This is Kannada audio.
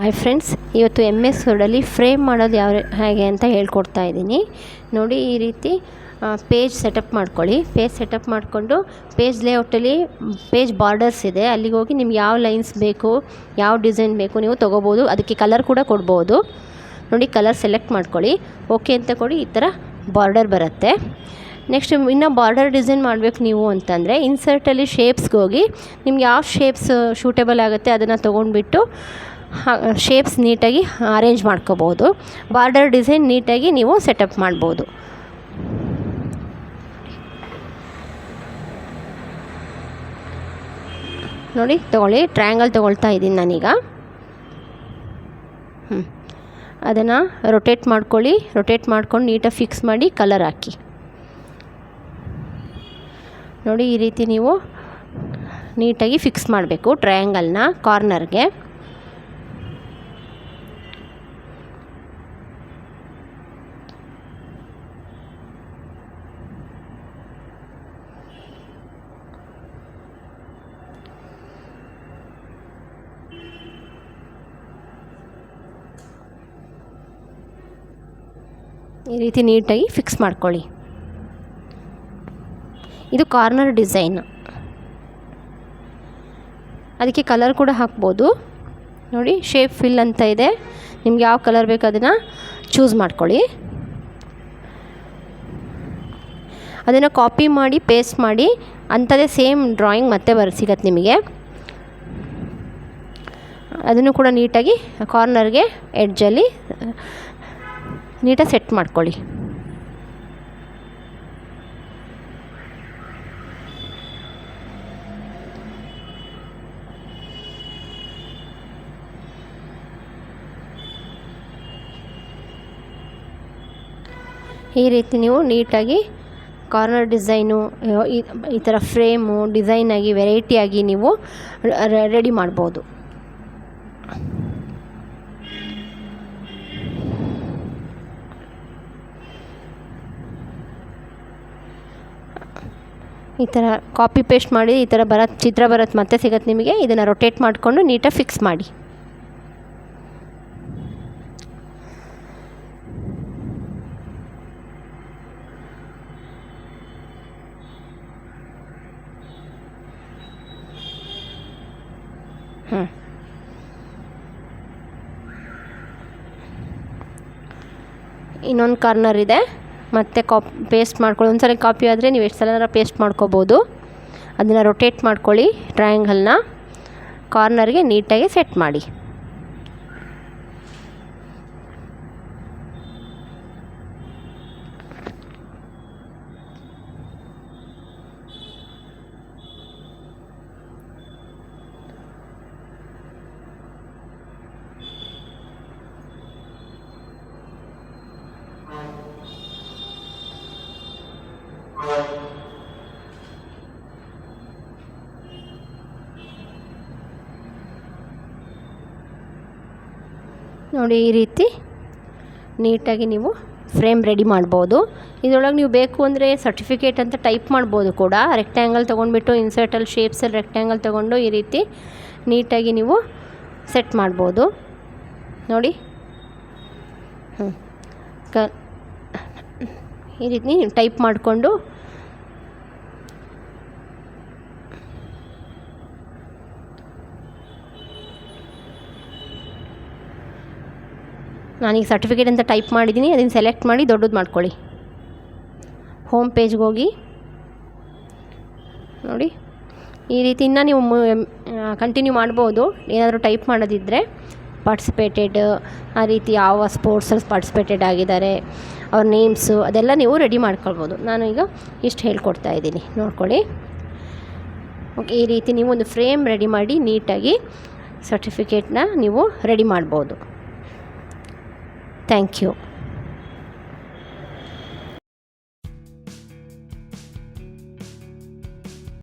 ಹಾಯ್ ಫ್ರೆಂಡ್ಸ್, ಇವತ್ತು MS ವರ್ಡಲ್ಲಿ ಫ್ರೇಮ್ ಮಾಡೋದು ಹೇಗೆ ಅಂತ ಹೇಳ್ಕೊಡ್ತಾ ಇದ್ದೀನಿ. ನೋಡಿ, ಈ ರೀತಿ ಪೇಜ್ ಸೆಟಪ್ ಮಾಡ್ಕೊಳ್ಳಿ. ಪೇಜ್ ಸೆಟಪ್ ಮಾಡಿಕೊಂಡು ಪೇಜ್ ಲೇಔಟಲ್ಲಿ ಪೇಜ್ ಬಾರ್ಡರ್ಸ್ ಇದೆ, ಅಲ್ಲಿಗೆ ಹೋಗಿ ನಿಮ್ಗೆ ಯಾವ ಲೈನ್ಸ್ ಬೇಕು, ಯಾವ ಡಿಸೈನ್ ಬೇಕು ನೀವು ತೊಗೋಬೋದು. ಅದಕ್ಕೆ ಕಲರ್ ಕೂಡ ಕೊಡ್ಬೋದು. ನೋಡಿ, ಕಲರ್ ಸೆಲೆಕ್ಟ್ ಮಾಡ್ಕೊಳ್ಳಿ, ಓಕೆ ಅಂತ ಕೊಡಿ. ಈ ಥರ ಬಾರ್ಡರ್ ಬರುತ್ತೆ. ನೆಕ್ಸ್ಟ್ ಇನ್ನೂ ಬಾರ್ಡರ್ ಡಿಸೈನ್ ಮಾಡಬೇಕು ನೀವು ಅಂತಂದರೆ ಇನ್ಸರ್ಟಲ್ಲಿ ಶೇಪ್ಸ್ಗೆ ಹೋಗಿ ನಿಮ್ಗೆ ಯಾವ ಶೇಪ್ಸ್ ಶೂಟೇಬಲ್ ಆಗುತ್ತೆ ಅದನ್ನು ತೊಗೊಂಡ್ಬಿಟ್ಟು ಶೇಪ್ಸ್ ನೀಟಾಗಿ ಅರೇಂಜ್ ಮಾಡ್ಕೋಬೋದು. ಬಾರ್ಡರ್ ಡಿಸೈನ್ ನೀಟಾಗಿ ನೀವು ಸೆಟಪ್ ಮಾಡ್ಬೋದು. ನೋಡಿ, ತೊಗೊಳ್ಳಿ. ಟ್ರಯಾಂಗಲ್ ತೊಗೊಳ್ತಾ ಇದ್ದೀನಿ ನಾನೀಗ. ಅದನ್ನು ರೊಟೇಟ್ ಮಾಡ್ಕೊಳ್ಳಿ. ರೊಟೇಟ್ ಮಾಡ್ಕೊಂಡು ನೀಟಾಗಿ ಫಿಕ್ಸ್ ಮಾಡಿ ಕಲರ್ ಹಾಕಿ. ನೋಡಿ, ಈ ರೀತಿ ನೀವು ನೀಟಾಗಿ ಫಿಕ್ಸ್ ಮಾಡಬೇಕು ಟ್ರಯಾಂಗಲ್ನ ಕಾರ್ನರ್ಗೆ. ಈ ರೀತಿ ನೀಟಾಗಿ ಫಿಕ್ಸ್ ಮಾಡ್ಕೊಳ್ಳಿ. ಇದು ಕಾರ್ನರ್ ಡಿಸೈನ್, ಅದಕ್ಕೆ ಕಲರ್ ಕೂಡ ಹಾಕ್ಬೋದು. ನೋಡಿ, ಶೇಪ್ ಫಿಲ್ ಅಂತ ಇದೆ. ನಿಮ್ಗೆ ಯಾವ ಕಲರ್ ಬೇಕು ಅದನ್ನು ಚೂಸ್ ಮಾಡ್ಕೊಳ್ಳಿ. ಅದನ್ನು ಕಾಪಿ ಮಾಡಿ ಪೇಸ್ಟ್ ಮಾಡಿ ಅಂಥದ್ದೇ ಸೇಮ್ ಡ್ರಾಯಿಂಗ್ ಮತ್ತೆ ಸಿಗತ್ತೆ ನಿಮಗೆ. ಅದನ್ನು ಕೂಡ ನೀಟಾಗಿ ಕಾರ್ನರ್ಗೆ ಎಡ್ಜಲ್ಲಿ ನೀಟಾಗಿ ಸೆಟ್ ಮಾಡ್ಕೊಳ್ಳಿ. ಈ ರೀತಿ ನೀವು ನೀಟಾಗಿ ಕಾರ್ನರ್ ಡಿಸೈನು ಈ ಥರ ಫ್ರೇಮು ಡಿಸೈನಾಗಿ ವೆರೈಟಿಯಾಗಿ ನೀವು ರೆಡಿ ಮಾಡ್ಬೋದು. ಈ ಥರ ಕಾಪಿ ಪೇಸ್ಟ್ ಮಾಡಿ ಈ ಥರ ಚಿತ್ರ ಬರುತ್ತೆ ಮತ್ತೆ ಸಿಗತ್ತೆ ನಿಮಗೆ. ಇದನ್ನು ರೊಟೇಟ್ ಮಾಡಿಕೊಂಡು ನೀಟಾಗಿ ಫಿಕ್ಸ್ ಮಾಡಿ. ಇನ್ನೊಂದು ಕಾರ್ನರ್ ಇದೆ, ಮತ್ತೆ ಪೇಸ್ಟ್ ಮಾಡ್ಕೊಳ್ಳಿ. ಒಂದ್ಸಲ ಕಾಪಿ ಆದರೆ ನೀವು ಎಷ್ಟು ಸಲ ಪೇಸ್ಟ್ ಮಾಡ್ಕೋಬೋದು. ಅದನ್ನು ರೊಟೇಟ್ ಮಾಡ್ಕೊಳ್ಳಿ. ಟ್ರಯಾಂಗಲ್ನ ಕಾರ್ನರ್ಗೆ ನೀಟಾಗಿ ಸೆಟ್ ಮಾಡಿ. ನೋಡಿ, ಈ ರೀತಿ ನೀಟಾಗಿ ನೀವು ಫ್ರೇಮ್ ರೆಡಿ ಮಾಡ್ಬೋದು. ಇದರೊಳಗೆ ನೀವು ಬೇಕು ಅಂದರೆ ಸರ್ಟಿಫಿಕೇಟ್ ಅಂತ ಟೈಪ್ ಮಾಡ್ಬೋದು ಕೂಡ. ರೆಕ್ಟ್ಯಾಂಗಲ್ ತೊಗೊಂಡ್ಬಿಟ್ಟು ಇನ್ಸರ್ಟಲ್ಲಿ ಶೇಪ್ಸಲ್ಲಿ ರೆಕ್ಟ್ಯಾಂಗಲ್ ತೊಗೊಂಡು ಈ ರೀತಿ ನೀಟಾಗಿ ನೀವು ಸೆಟ್ ಮಾಡ್ಬೋದು. ನೋಡಿ, ಈ ರೀತಿ ನೀವು ಟೈಪ್ ಮಾಡಿಕೊಂಡು ನಾನೀಗ ಸರ್ಟಿಫಿಕೇಟ್ ಅಂತ ಟೈಪ್ ಮಾಡಿದ್ದೀನಿ. ಅದನ್ನು ಸೆಲೆಕ್ಟ್ ಮಾಡಿ ದೊಡ್ಡದು ಮಾಡ್ಕೊಳ್ಳಿ. ಹೋಮ್ ಪೇಜ್ಗೆ ಹೋಗಿ ನೋಡಿ, ಈ ರೀತಿ ಇನ್ನೂ ನೀವು ಕಂಟಿನ್ಯೂ ಮಾಡ್ಬೋದು. ಏನಾದರೂ ಟೈಪ್ ಮಾಡೋದಿದ್ದರೆ ಪಾರ್ಟಿಸಿಪೇಟೆಡ್, ಆ ರೀತಿ ಯಾವ ಸ್ಪೋರ್ಟ್ಸಲ್ಲಿ ಪಾರ್ಟಿಸಿಪೇಟೆಡ್ ಆಗಿದ್ದಾರೆ, ಅವ್ರ ನೇಮ್ಸು ಅದೆಲ್ಲ ನೀವು ರೆಡಿ ಮಾಡ್ಕೊಳ್ಬೋದು. ನಾನು ಈಗ ಇಷ್ಟು ಹೇಳ್ಕೊಡ್ತಾ ಇದ್ದೀನಿ, ನೋಡ್ಕೊಳ್ಳಿ. ಓಕೆ, ಈ ರೀತಿ ನೀವು ಒಂದು ಫ್ರೇಮ್ ರೆಡಿ ಮಾಡಿ ನೀಟಾಗಿ ಸರ್ಟಿಫಿಕೇಟ್ನ ನೀವು ರೆಡಿ ಮಾಡ್ಬೋದು. Thank you.